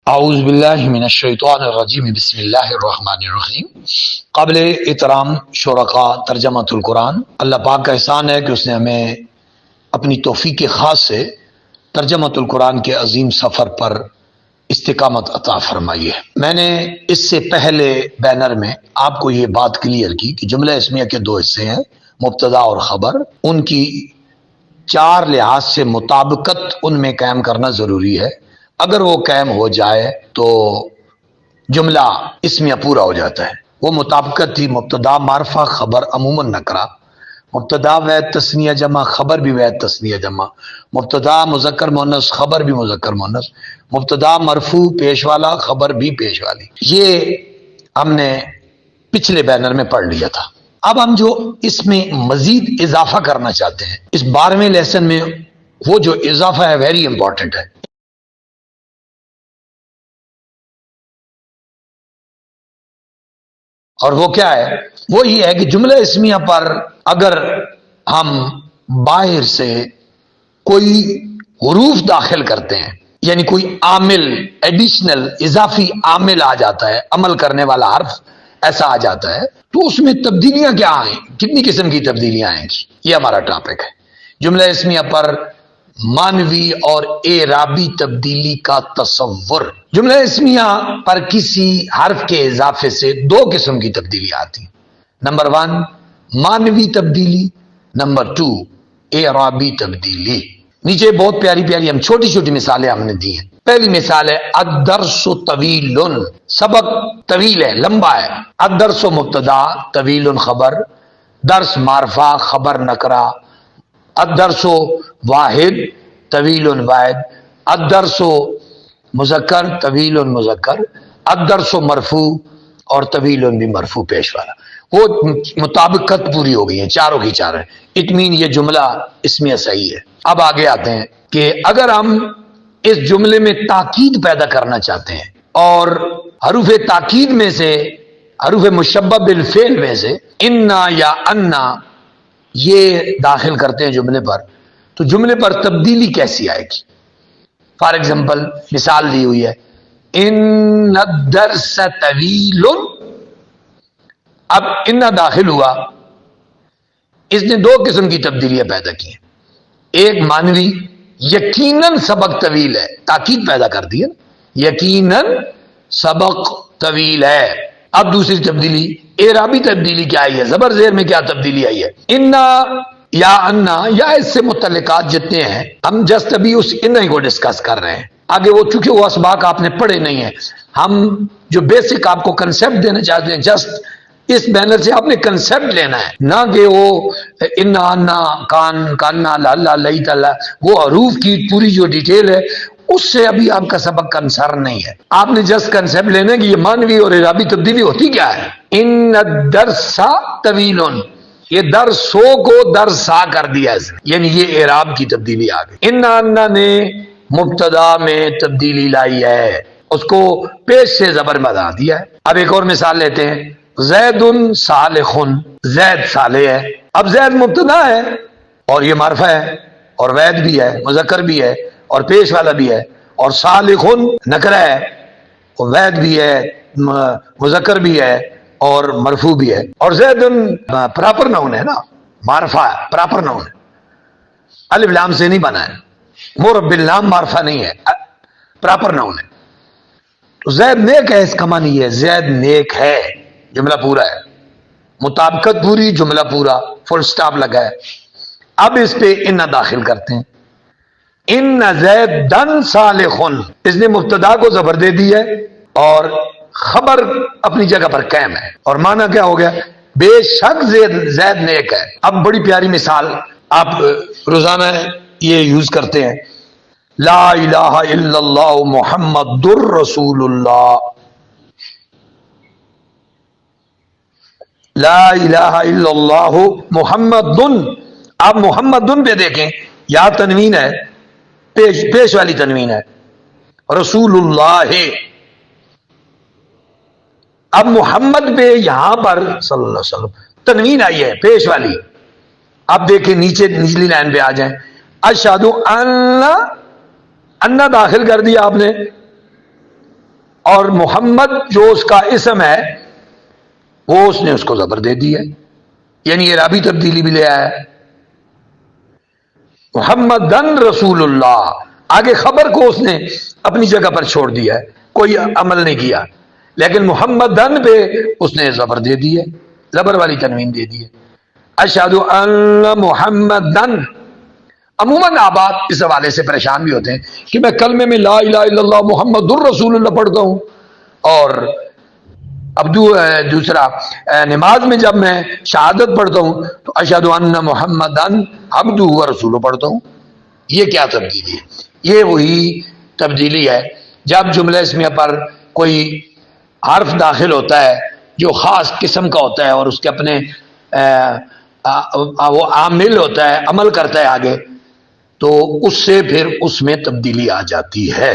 اعوذ باللہ من الشیطان الرجیم بسم اللہ الرحمن الرحیم۔ قبل احترام شرکاء ترجمۃ القرآن، اللہ پاک کا احسان ہے کہ اس نے ہمیں اپنی توفیق خاص سے ترجمۃ القرآن کے عظیم سفر پر استقامت عطا فرمائی ہے۔ میں نے اس سے پہلے بینر میں آپ کو یہ بات کلیئر کی کہ جملہ اسمیہ کے دو حصے ہیں، مبتدا اور خبر۔ ان کی چار لحاظ سے مطابقت ان میں قائم کرنا ضروری ہے۔ اگر وہ قائم ہو جائے تو جملہ اسمیہ پورا ہو جاتا ہے۔ وہ مطابقت تھی مبتدا معرفہ خبر عموماً نکرہ، مبتدا وحید تثنیہ جمع خبر بھی وحید تثنیہ جمع، مبتدا مذکر مؤنث خبر بھی مذکر مؤنث، مبتدا مرفوع پیش والا خبر بھی پیش والی۔ یہ ہم نے پچھلے بینر میں پڑھ لیا تھا۔ اب ہم جو اس میں مزید اضافہ کرنا چاہتے ہیں اس 12ویں لیسن میں، وہ جو اضافہ ہے ویری امپورٹنٹ ہے۔ اور وہ کیا ہے؟ وہ یہ ہے کہ جملہ اسمیہ پر اگر ہم باہر سے کوئی حروف داخل کرتے ہیں، یعنی کوئی عامل ایڈیشنل اضافی عامل آ جاتا ہے، عمل کرنے والا حرف ایسا آ جاتا ہے، تو اس میں تبدیلیاں کیا آئیں، کتنی قسم کی تبدیلیاں آئیں گی، یہ ہمارا ٹاپک ہے۔ جملہ اسمیہ پر معنوی اور اعرابی تبدیلی کا تصور۔ جملہ اسمیہ پر کسی حرف کے اضافے سے دو قسم کی تبدیلی آتی ہیں۔ نمبر 1 معنوی تبدیلی، نمبر 2 اعرابی تبدیلی۔ نیچے بہت پیاری پیاری ہم چھوٹی چھوٹی مثالیں ہم نے دی ہیں۔ پہلی مثال ہے الدرس طویل، سبق طویل ہے، لمبا ہے۔ الدرس مبتدا، طویل خبر، درس معرفہ خبر نکرہ، الدرس واحد طویل واحد، الدرس مذکر طویل مذکر، الدرس مرفوع اور طویل بھی مرفوع پیش والا۔ وہ مطابقت پوری ہو گئی ہے، چاروں کی چار ہے۔ اٹ مین یہ جملہ اسمیہ صحیح ہے۔ اب آگے آتے ہیں کہ اگر ہم اس جملے میں تاکید پیدا کرنا چاہتے ہیں اور حروف تاکید میں سے، حروف مشبہ بالفعل میں سے انا یا انا یہ داخل کرتے ہیں جملے پر، تو جملے پر تبدیلی کیسی آئے گی؟ فار ایگزامپل مثال دی ہوئی ہے ان الدرس طویل۔ اب ان داخل ہوا، اس نے دو قسم کی تبدیلیاں پیدا کی ہیں۔ ایک معنوی، یقیناً سبق طویل ہے، تاکید پیدا کر دی ہے، یقیناً سبق طویل ہے۔ اب دوسری تبدیلی اعرابی تبدیلی کیا آئی ہے؟ زبر زیر میں کیا تبدیلی آئی ہے؟ انا یا انا یا اس سے متعلقات جتنے ہیں، ہم جسٹ ابھی اس انا کو ڈسکس کر رہے ہیں۔ آگے وہ چونکہ وہ اسباق آپ نے پڑھے نہیں ہیں، ہم جو بیسک آپ کو کنسپٹ دینا چاہتے ہیں، جسٹ اس بینر سے آپ نے کنسپٹ لینا ہے، نہ کہ وہ انا انا کان کانا لالا لئی تلا، وہ حروف کی پوری جو ڈیٹیل ہے اس سے ابھی آپ کا سبق کنسرن نہیں ہے۔ آپ نے جسٹ کنسپٹ لینا ہے کہ یہ معنوی اور اعرابی تبدیلی ہوتی کیا ہے۔ ان الدرس طویل، یہ درسو کو درسا کر دیا اس نے، یعنی یہ اعراب کی تبدیلی آ گئی۔ انا نے مبتدا میں تبدیلی لائی ہے، اس کو پیش سے زبر بنا دیا ہے۔ اب ایک اور مثال لیتے ہیں، زید صالح، زید صالح ہے۔ اب زید مبتدا ہے اور یہ معرفہ ہے اور وید بھی ہے، مذکر بھی ہے اور پیش والا بھی ہے، اور صالح نکرہ ہے اور وید بھی ہے، مذکر بھی ہے اور مرفوع بھی ہے۔ اور زید پراپر ناؤن ہے نا، معرفہ ہے، پراپر ناؤن ہے، الف لام سے نہیں بنا ہے، مرب باللام معرفہ نہیں ہے، پراپر ناؤن ہے۔ تو زید نیک ہے، اس کا معنی یہ ہے زید نیک ہے، جملہ پورا ہے، مطابقت پوری، جملہ پورا، فل سٹاپ لگا ہے۔ اب اس پہ ان داخل کرتے ہیں، ان زیدن صالح، اس نے مبتدا کو زبر دے دی ہے اور خبر اپنی جگہ پر قائم ہے، اور معنی کیا ہو گیا؟ بے شک زید نیک ہے۔ اب بڑی پیاری مثال آپ روزانہ یہ یوز کرتے ہیں، لا الہ الا اللہ محمد الرسول اللہ، لا الہ الا اللہ محمد۔ آپ محمد پہ دیکھیں، یا تنوین ہے، پیش والی تنوین ہے، رسول اللہ۔ اب محمد پہ یہاں پر صلی اللہ علیہ وسلم تنوین آئی ہے، پیش والی۔ اب دیکھیں نیچے نچلی لائن پہ آ جائیں، اشہدو ان داخل کر دیا آپ نے، اور محمد جو اس کا اسم ہے وہ اس نے اس کو زبر دے دی ہے، یعنی اعرابی تبدیلی بھی لے آیا ہے۔ محمدن رسول اللہ، آگے خبر کو اس نے اپنی جگہ پر چھوڑ دیا ہے، کوئی عمل نہیں کیا، لیکن محمدن پہ اس نے زبر دے دی ہے، زبر والی تنوین دے دی ہے۔ اشہد ان محمدن، عموماً آباد اس حوالے سے پریشان بھی ہوتے ہیں کہ میں کلمے میں لا الہ الا اللہ محمد الرسول اللہ پڑھتا ہوں، اور اب دوسرا نماز میں جب میں شہادت پڑھتا ہوں تو اشہد ان محمدن عبدہ و رسولہ پڑھتا ہوں۔ یہ کیا تبدیلی ہے؟ یہ وہی تبدیلی ہے جب جملہ اسمیہ پر کوئی حرف داخل ہوتا ہے جو خاص قسم کا ہوتا ہے اور اس کے اپنے وہ عامل ہوتا ہے، عمل کرتا ہے آگے، تو اس سے پھر اس میں تبدیلی آ جاتی ہے۔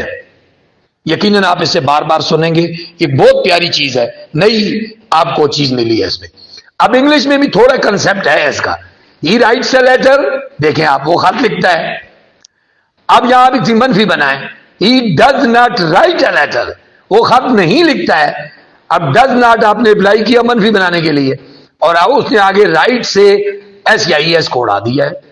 یقیناً آپ اسے بار بار سنیں گے، ایک بہت پیاری چیز ہے، نئی آپ کو چیز ملی ہے اس میں۔ اب انگلش میں بھی تھوڑا کنسپٹ ہے اس کا۔ ہی رائٹس اے لیٹر، دیکھیں آپ، وہ خط لکھتا ہے۔ اب یہاں بھی منفی بنائیں، he does not write a letter, وہ خط نہیں لکھتا ہے۔ اب ڈز ناٹ آپ نے اپلائی کیا منفی بنانے کے لیے، اور اب اس نے آگے رائٹ سے ایس یا ای ایس کو اڑا دیا ہے،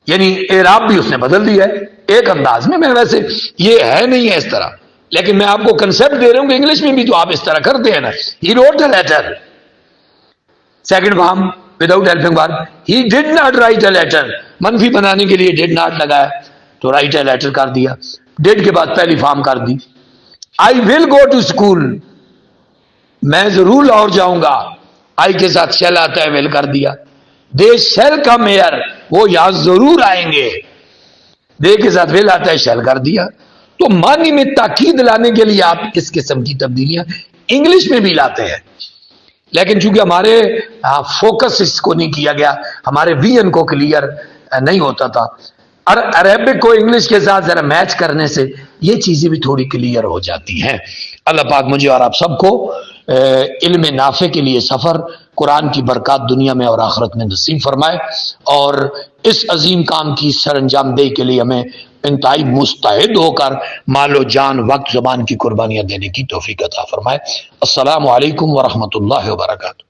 یعنی اعراب بھی اس نے بدل دیا ہے ایک انداز میں ویسے یہ ہے نہیں ہے اس طرح، لیکن میں آپ کو کنسپٹ دے رہا ہوں کہ انگلش میں بھی تو آپ اس طرح کرتے ہیں نا۔ He wrote a letter, second form without helping verb, he did not write a letter, منفی بنانے کے لیے ڈڈ ناٹ لگایا تو رائٹ اے لیٹر کر دیا، ڈڈ کے بعد پہلی فارم کر دی۔ آئی ول گو ٹو اسکول، میں ضرور لاہور جاؤں گا، آئی کے ساتھ شیل آتا ہے ول کر دیا۔ دے شیل کم ہیئر، وہ یہاں ضرور آئیں گے، دے کے ساتھ ول آتا ہے شیل کر دیا۔ تو معنی میں تاکید لانے کے لیے آپ اس قسم کی تبدیلیاں انگلش میں بھی لاتے ہیں، لیکن چونکہ ہمارے فوکس اس کو نہیں کیا گیا، ہمارے ویژن کو کلیئر نہیں ہوتا تھا، اور عربک کو انگلش کے ساتھ ذرا میچ کرنے سے یہ چیزیں بھی تھوڑی کلیئر ہو جاتی ہیں۔ اللہ پاک مجھے اور آپ سب کو علم نافع کے لیے سفر، قرآن کی برکات دنیا میں اور آخرت میں نصیب فرمائے، اور اس عظیم کام کی سر انجام دہی کے لیے ہمیں انتہائی مستعد ہو کر مال و جان، وقت، زبان کی قربانیاں دینے کی توفیق عطا فرمائے۔ السلام علیکم ورحمۃ اللہ وبرکاتہ۔